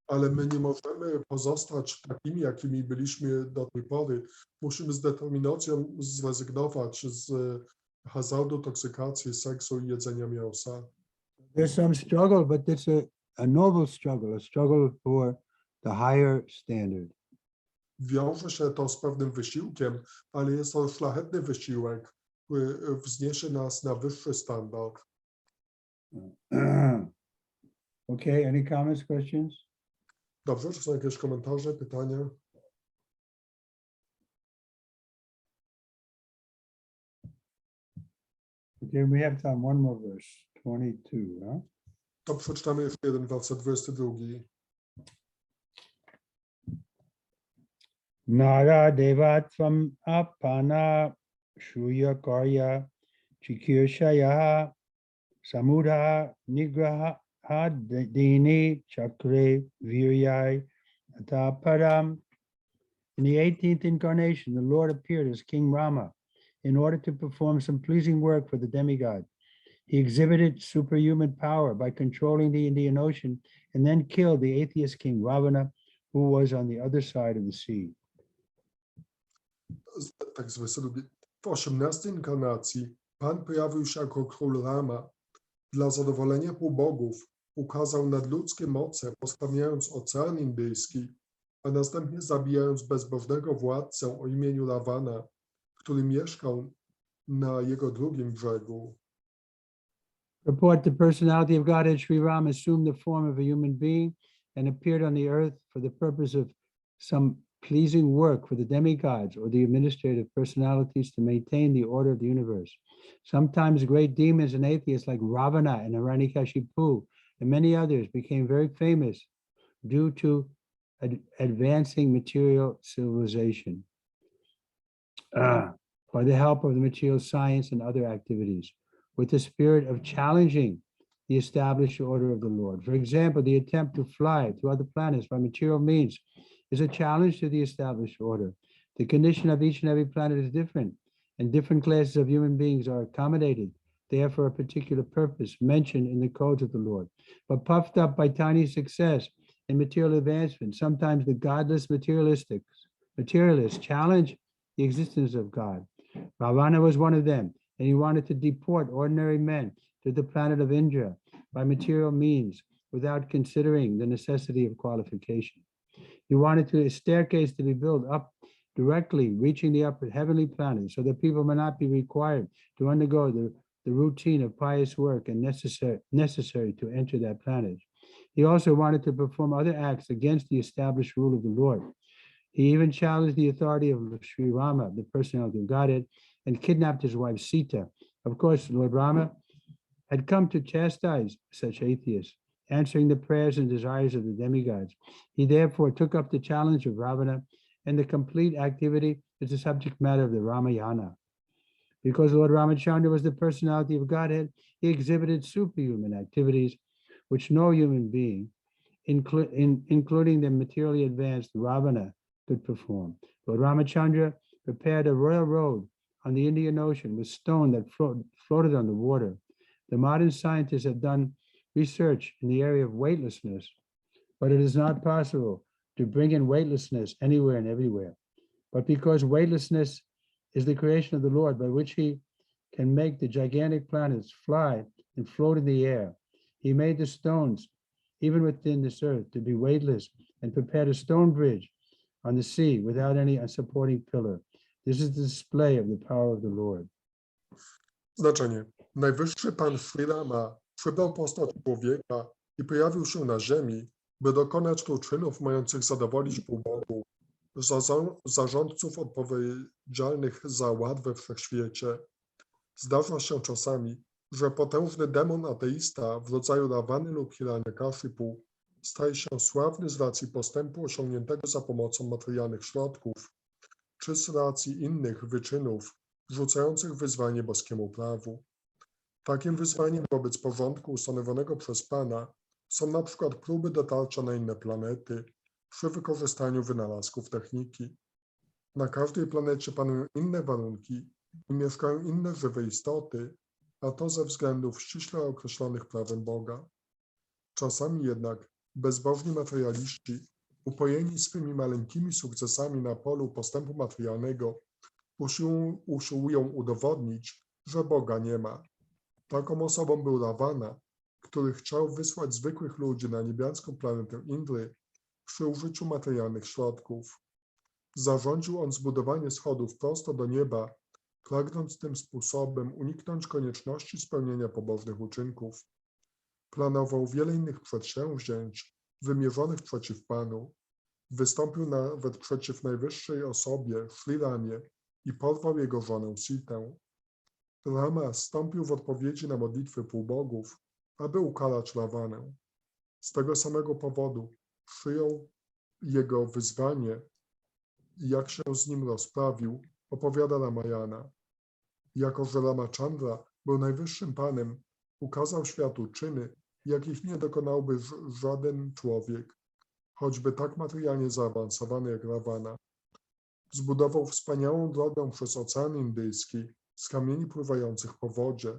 Ale my nie możemy pozostać takimi, jakimi byliśmy do tej pory. Musimy z determinacją zrezygnować z hazardu, toksykacji, seksu i jedzenia mięsa.
There's some struggle, but it's a noble struggle, a struggle for the higher standard.
Wiąże się to z pewnym wysiłkiem, ale jest to szlachetny wysiłek, który wzniesie nas na wyższy standard.
Okay, any comments, questions?
Dobrze, czy są jakieś komentarze, pytania?
Okay, we have time, one more verse, 22, huh?
To przeczytamy jeszcze jeden werset, 22.
Nara devatvam apana shuya karya chikirshaya samudha nigraha dini chakre viryai ataparam. In the 18th incarnation, the Lord appeared as King Rama in order to perform some pleasing work for the demigod. He exhibited superhuman power by controlling the Indian Ocean and then killed the atheist king Ravana, who was on the other side of the sea.
Tak z wersetu. W 18 inkarnacji Pan pojawił się jako król Rama. Dla zadowolenia półbogów ukazał nadludzkie moce, postawiając Ocean Indyjski, a następnie zabijając bezbożnego władcę o imieniu Ravana, który mieszkał na jego drugim brzegu.
Report, the personality of Godhead Sri Ram assumed the form of a human being and appeared on the earth for the purpose of some pleasing work for the demigods or the administrative personalities to maintain the order of the universe. Sometimes great demons and atheists like Ravana and Hiranyakashipu and many others became very famous due to advancing material civilization by the help of the material science and other activities, with the spirit of challenging the established order of the Lord. For example, the attempt to fly to other planets by material means is a challenge to the established order. The condition of each and every planet is different, and different classes of human beings are accommodated there for a particular purpose mentioned in the codes of the Lord. But puffed up by tiny success in material advancement, sometimes the godless materialists challenge the existence of God. Ravana was one of them, and he wanted to deport ordinary men to the planet of Indra by material means without considering the necessity of qualification. He wanted a staircase to be built up directly, reaching the upper heavenly planet, so that people may not be required to undergo the routine of pious work and necessary to enter that planet. He also wanted to perform other acts against the established rule of the Lord. He even challenged the authority of Sri Rama, the personality of Godhead, and kidnapped his wife Sita. Of course, Lord Rama had come to chastise such atheists, answering the prayers and desires of the demigods. He therefore took up the challenge of Ravana, and the complete activity is the subject matter of the Ramayana. Because Lord Ramachandra was the personality of Godhead, he exhibited superhuman activities which no human being, including the materially advanced Ravana, could perform. Lord Ramachandra prepared a royal road on the Indian Ocean with stone that floated on the water. The modern scientists have done research in the area of weightlessness, but it is not possible to bring in weightlessness anywhere and everywhere. But because weightlessness is the creation of the Lord, by which he can make the gigantic planets fly and float in the air. He made the stones, even within this earth, to be weightless, and prepared a stone bridge on the sea without any supporting pillar. This is the display of the power of the Lord.
Znaczenie. Najwyższy Pan Śrirama przybrał postać człowieka i pojawił się na ziemi, by dokonać tu czynów mających zadowolić półbogów, zarządców odpowiedzialnych za ład we wszechświecie. Zdarza się czasami, że potężny demon ateista w rodzaju Rawany lub Hiranyakashipu staje się sławny z racji postępu osiągniętego za pomocą materialnych środków, czy z racji innych wyczynów rzucających wyzwanie boskiemu prawu. Takim wyzwaniem wobec porządku ustanowionego przez Pana są na przykład próby dotarcia na inne planety przy wykorzystaniu wynalazków techniki. Na każdej planecie panują inne warunki i mieszkają inne żywe istoty, a to ze względów ściśle określonych prawem Boga. Czasami jednak bezbożni materialiści, upojeni swymi maleńkimi sukcesami na polu postępu materialnego, usiłują udowodnić, że Boga nie ma. Taką osobą był Rawana, który chciał wysłać zwykłych ludzi na niebiańską planetę Indry przy użyciu materialnych środków. Zarządził on zbudowanie schodów prosto do nieba, pragnąc tym sposobem uniknąć konieczności spełnienia pobożnych uczynków. Planował wiele innych przedsięwzięć wymierzonych przeciw Panu. Wystąpił nawet przeciw najwyższej osobie, Śriramie, i porwał jego żonę Sitę. Rama stąpił w odpowiedzi na modlitwy półbogów, aby ukarać Rawanę. Z tego samego powodu przyjął jego wyzwanie i jak się z nim rozprawił, opowiada Ramayana. Jako że Ramachandra był najwyższym Panem, ukazał światu czyny, jakich nie dokonałby żaden człowiek, choćby tak materialnie zaawansowany jak Ravana. Zbudował wspaniałą drogę przez Ocean Indyjski z kamieni pływających po wodzie.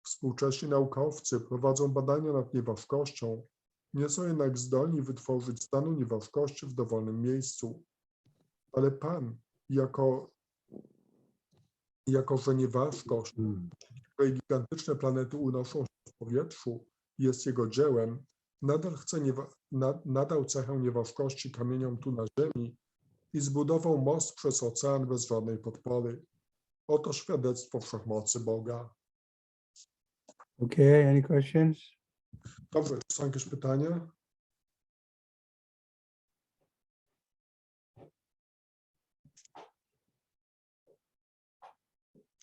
Współcześni naukowcy prowadzą badania nad nieważkością, nie są jednak zdolni wytworzyć stanu nieważkości w dowolnym miejscu. Ale Pan, jako że nieważkość, której gigantyczne planety unoszą się w powietrzu, jest jego dziełem, nadał cechę nieważkości kamieniom tu na ziemi i zbudował most przez ocean bez żadnej podpory. Oto świadectwo wszechmocy Boga.
Okay, any questions?
Dobrze, czy są jakieś pytania?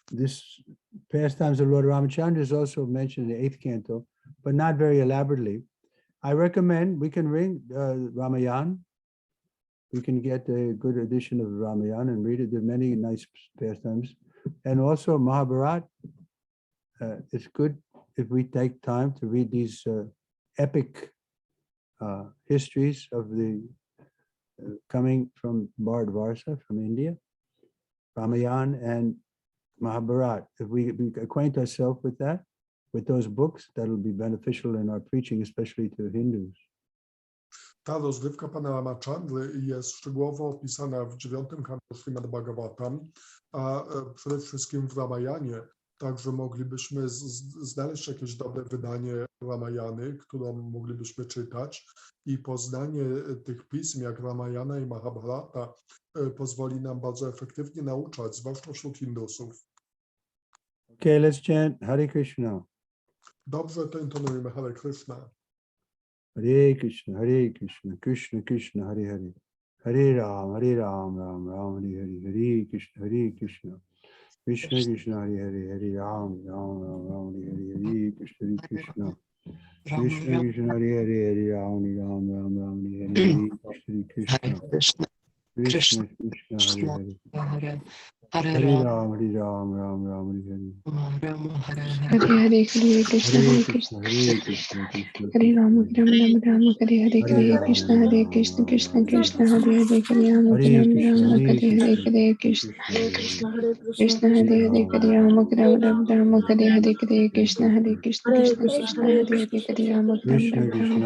This pastimes of Lord Ramachandra is also mentioned in the 8th canto, but not very elaborately. I recommend we can read Ramayana. We can get a good edition of Ramayana and read it. There are many nice pastimes. And also Mahabharata. It's good if we take time to read these epic histories of the coming from Bharatvarsa, from India, Ramayana and Mahabharata. If we acquaint ourselves with that, with those books, that'll be beneficial in our preaching, especially to Hindus.
Ta rozrywka pana Ramachandry jest szczegółowo opisana w 9. kanto Śrimad Bhagavatam, a przede wszystkim w Ramayanie. Także moglibyśmy znaleźć jakieś dobre wydanie Ramayany, którą moglibyśmy czytać, i poznanie tych pism jak Ramayana i Mahabharata pozwoli nam bardzo efektywnie nauczać, zwłaszcza wśród Hindusów.
Okay, let's chant Hare Krishna.
Dobrze, to intonujemy Hare Krishna.
Hare Krishna, Krishna Krishna, Hare Hare. Hare Ram, Ram Ram, Hare Hare. Hare Krishna, Krishna Krishna, Hare Hare. Hare Ram, Ram, Hare Hare. Hare Krishna, Krishna Krishna, Hare Hare. Hare Ram, Ram, Hare Hare. Hare Krishna, Krishna Krishna, Hare Hare. Hare Ram, Ram, Hare Hare.
Hare Hare, Hare Krishna, Krishna Hare Ram, Ram, Hare Hare. Hare Krishna, Krishna Krishna, Hare Hare. Hare Ram, Ram, Hare Hare. Hare Krishna, Krishna Hare Hare. Hare Ram, Ram, Hare Hare. Hare Krishna, Krishna Krishna, Hare Hare. Hare Ram, Ram,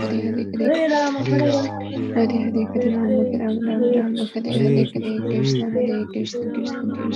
Hare Hare. Hare Hare, Hare Ram, Ram, Hare Hare. Hare Krishna, Krishna Krishna, Hare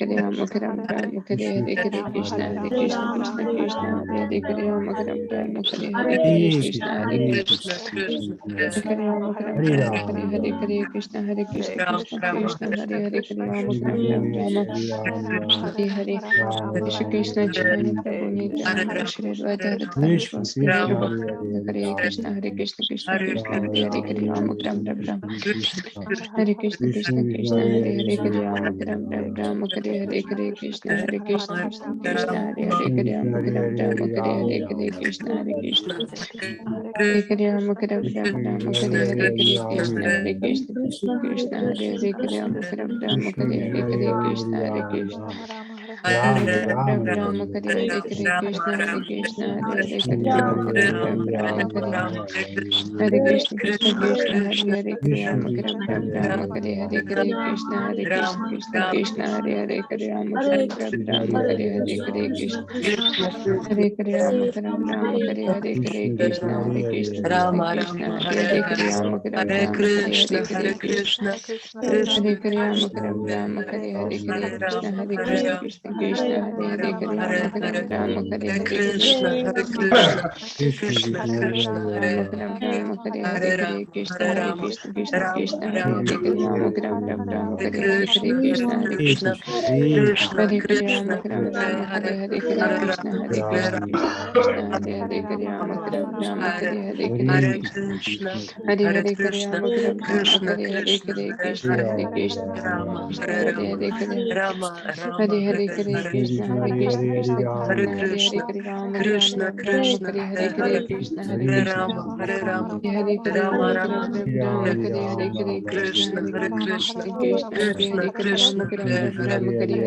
Hare Rama Ram Rama Hare Hare Hare Krishna Krishna Krishna Hare Hare Rama Ram Rama Hare Hare Hare Krishna Hare Krishna Hare Rama Ram Rama Hare Hare Hare Krishna Hare Krishna Krishna Krishna Hare Hare Hare Rama Ram Rama Hare Hare Shri Krishna Chaitanya Prabhu Nityananda Shri Advaita Gadadhar Shivasati Hare Krishna Krishna Krishna Hare Hare Hare Rama Ram Ram Hare Krishna Krishna Krishna Hare Hare Hare Rama Ram Rama Hare Hare Hare Krishna Krishna Krishna Hare Hare Hare Rama Ram Rama Hare Hare Hare Krishna Krishna Hare Rama Ram Rama Hare Hare Hare Krishna Krishna Krishna Hare Hare Hare Rama Ram Rama Hare Hare Hare Krishna Krishna Rama Hare Hare Krishna Hare Krishna Hare Hare Rama Hare Krishna Krishna Krishna Hare Hare Rama Hare Hare Krishna Hare Krishna Krishna Hare Hare Rama Hare Hare Krishna Hare Rama Hare Hare Krishna Hare Krishna
Rama
Krishna
Rama
Hare
Hare
Hare Rama
Hare Krishna
Hare
Krishna
Hare
Krishna
Rama
Krishna
Rama Hare Hare
Hare
Krishna
Rama
Hare
Hare
Krishna
Rama
Krishna Krishna Hare
Hare
Hare
Rama
Rama
Hare Hare
Hare
Hare
Hare
Krishna Hare
Krishna
Krishna Krishna Krishna
Rama
Hare
Rama Hare Hare
Hare
Hare
Rama
Krishna
Hare
Hare
Rama
Krishna Krishna
Rama
Krishna Hare
Rama
Hare Rama Rama
Hare
Hare Hare
Krishna
Krishna
Krishna
Hare
Krishna
Krishna
Krishna
Hare
Krishna
Rama
Hare
Hare
Hare
Hare
Hare
Krishna
Rama
Hare
Hare
Krishna
Rama
Krishna Krishna Hare Hare Rama
Rama
Rama
Hare
Hare Hare
Hare
Krishna
Krishna
Hare
Hare
Hare
Krishna
Rama Rama
Krishna
Hare Hare
Krishna
Hare
Hare
Krishna
Hare
Hare Krishna
Rama
Krishna
Hare
Hare
Rama
Hare
Rama
Hare
Rama
Hare
Hare
Hare
Hare
Krishna Hare Krishna Krishna
Hare
Krishna Hare Hare
Krishna
Rama
Krishna
Rama
Krishna
Hare
Hare
Hare
Hare
Hare Krishna Hare
Hare
Krishna
Rama Hare Rama
Hare Hare
Rama
Rama
Rama
Rama
Hare
Hare Hare Krishna
Krishna
Hare
Hare Krishna
Krishna Hare
Krishna
Hare
Krishna
Rama
Hare Hare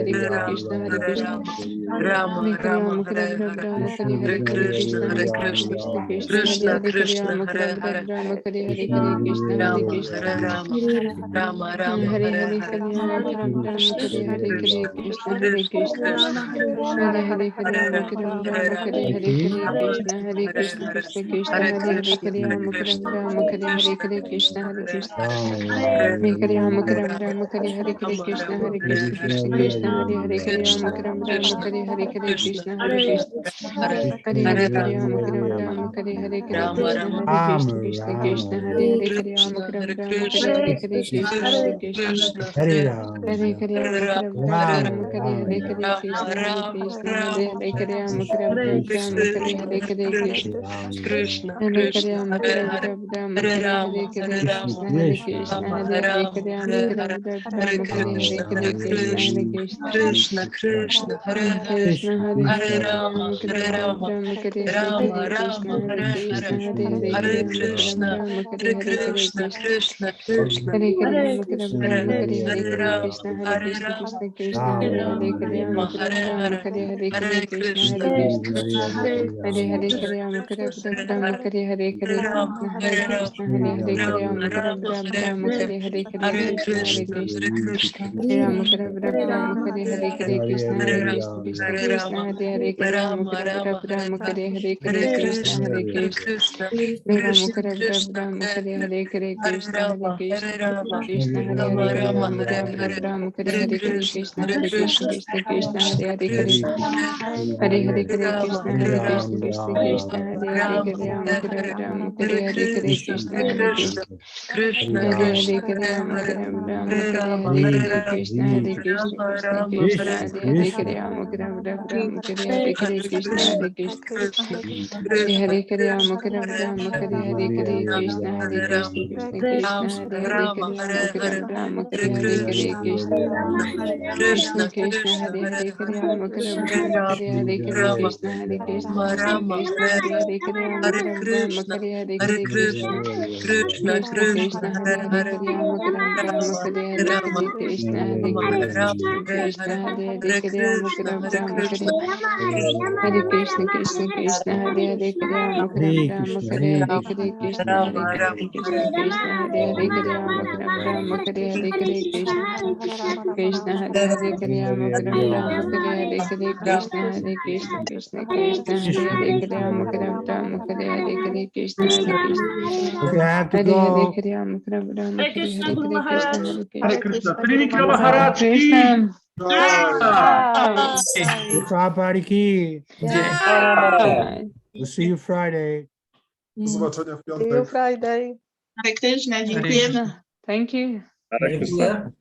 Rama Hare Hare
Hare
Krishna
Rama
Hare
Hare
Krishna
Rama Rama
Hare
Rama
Rama
Hare Hare
Rama Hare
Hare
Hare
Krishna
Krishna
Hare
Hare
Krishna
Krishna Krishna Hare
Krishna
Hare
Krishna
Rama
Hare Hare
Rama Hare Hare Krishna Hare
Rama
Krishna
Hare Rama Rama Rama
Hare
Hare
Hare
Hare
Rama Rama
Krishna
Hare
Hare
Hare
Krishna
Krishna Hare
Krishna
Krishna
Krishna
Hare Hare
Hare
Rama
Rama Hare
Rama
Rama
Hare Hare Krishna Hare
Hare
Krishna
Hare
Krishna Krishna
Hare
Hare Hare
Krishna Hare
Rama
Krishna
Rama Hare Hare
Krishna
Krishna Hare
Hare
Krishna
Hare
Hare Rama
Hare
Rama Hare Hare
Rama
Krishna
Rama
Hare
Hare
Krishna
Hare
Krishna Krishna Hare Hare
Krishna
Rama Rama
Krishna
Hare Hare
Krishna
Krishna Hare Krishna
Hare
Hare
Hare
Hare
Rama
Rama Rama Hare Hare
Rama
Krishna
Rama
Hare Krishna Krishna Krishna Hare Hare Rama
Krishna Hare
Rama Hare
Krishna
Hare Krishna Hare Krishna
Krishna Hare
Hare Rama
Hare
Rama Hare Hare
Rama
Krishna Hare
Rama
Krishna
Rama
Hare Hare Rama
Hare
Rama Hare
Krishna
Hare Krishna
Krishna
Hare
Krishna
Rama
Hare Hare
Rama
Hare
Hare Hare
Rama Hare
Krishna
Rama
Hare
Hare
Krishna
Rama
Hare
Hare
Hare
Rama
Rama
Hare Hare Hare
Rama Hare Hare
Krishna Hare
Krishna Hare
Krishna
Krishna
Krishna Krishna Hare
Hare
Hare
Krishna Hare
Hare
Hare
Rama
Rama
Hare Rama
Rama Hare Hare
Rama
Hare Krishna
Rama
Hare
Hare
Krishna
Hare
Hare Hare
Hare
Rama
Krishna
Rama Hare
Hare
Hare Hare
Krishna
Krishna
Krishna Krishna
Hare Rama
Hare
Rama Hare Hare
Hare
Hare
Rama
Krishna Hare
Hare
Krishna
Rama
Krishna Krishna
Hare
Hare
Rama
Hare Rama
Hare
Rama
Hare
Hare Hare Hare
Hare
Krishna
Krishna
Hare Krishna
Hare
Hare
Krishna
Hare
Hare
Rama
Hare
Rama
Hare
Hare Hare
Hare
Hare
Rama
Krishna Hare
Hare Rama
Krishna Hare Hare
Rama
Rama
Rama Hare
Rama
Hare
Hare Hare Hare
Hare
Krishna Hare
Krishna
Krishna
Hare Krishna
Rama Rama Hare Hare Hare Krishna
Hare
Hare
Rama
Krishna Krishna
Hare
Krishna
Rama
Hare Hare Rama
Rama Rama Hare
Rama
Hare
Hare Hare
Hare
Hare Krishna
Krishna
Hare
Hare
Krishna
Krishna
Rama
Krishna Krishna
Rama
Hare
Hare
Hare
Hare Hare
Hare
Krishna Hare
Rama
Krishna
Hare Rama
Krishna Hare
Rama
Hare
Rama
Rama
Hare Hare
Rama Hare
Hare
Hare
Krishna
Krishna
Hare
Hare Krishna
Krishna
Krishna Krishna Hare
Krishna
Hare Hare
Krishna
Hare Hare
Hare
Hare
Rama
Krishna
Hare
Hare
Rama
Krishna Krishna Krishna Hare Hare
Rama
Rama
Hare Hare
Rama
Hare
Hare Hare Hare
Krishna
Krishna
Hare
Hare
Krishna
Krishna
Krishna
Hare
Krishna
Hare
Hare
Rama
Hare
Rama
Hare
Hare
Rama
Hare
Hare
Hare
Rama
Krishna Hare Krishna
Rama
Krishna
Rama
Krishna
Hare
Hare
Hare
Hare Rama Rama Hare Hare
Hare
Krishna
Krishna
Hare
Hare
Krishna
Krishna
Hare
Krishna
Hare Rama
Hare
Rama
Hare
Hare Hare Krishna Hare
Hare
Krishna
Rama
Krishna Krishna
Rama
Hare Hare
Rama
Rama
Hare Hare
Rama
Hare
Hare Hare
Krishna
Krishna
Krishna
Krishna Krishna
Krishna
Hare
Hare
Hare
Hare
Rama
Hare
Rama
Rama
Hare Hare
Rama
Krishna Hare Krishna Krishna
Rama
Krishna
Hare
Hare Hare Rama
Hare
Rama
Krishna
Hare
Hare
Hare
Krishna
Krishna
Krishna
Krishna
Krishna
Krishna
Hare
Hare
Hare
Hare Rama Rama
Rama
Hare
Hare
Hare
Rama
Hare Krishna Hare
Rama Hare Rama
Krishna
Hare
Krishna
Hare
Hare
Hare
Hare Rama
Krishna Hare
Rama
Krishna
Hare Hare Krishna Krishna Krishna Hare Hare Rama Rama Hare Hare Hare Krishna Hare
Rama
Krishna
Rama
Krishna Krishna Hare Hare Rama Rama Hare Hare Hare Krishna Krishna Hare Hare Rama Rama Hare Hare Hare Krishna Hare Krishna Krishna Krishna Hare Hare Rama Rama Hare Hare Hare Krishna Hare Krishna
Okay, I have to
Hare Hare
go.
Rama Rama Hare Hare Hare Krishna Hare
Hare
Krishna
Krishna. Trivikrama Maharaj ki.
Krishna
Prabhupada ki.
Jai.
We'll see you Friday.
Do zobaczenia w
See you
piątek.
Friday.
Hare Krishna,
Hare
dziękujemy.
Krishna. Thank you.
Krishna.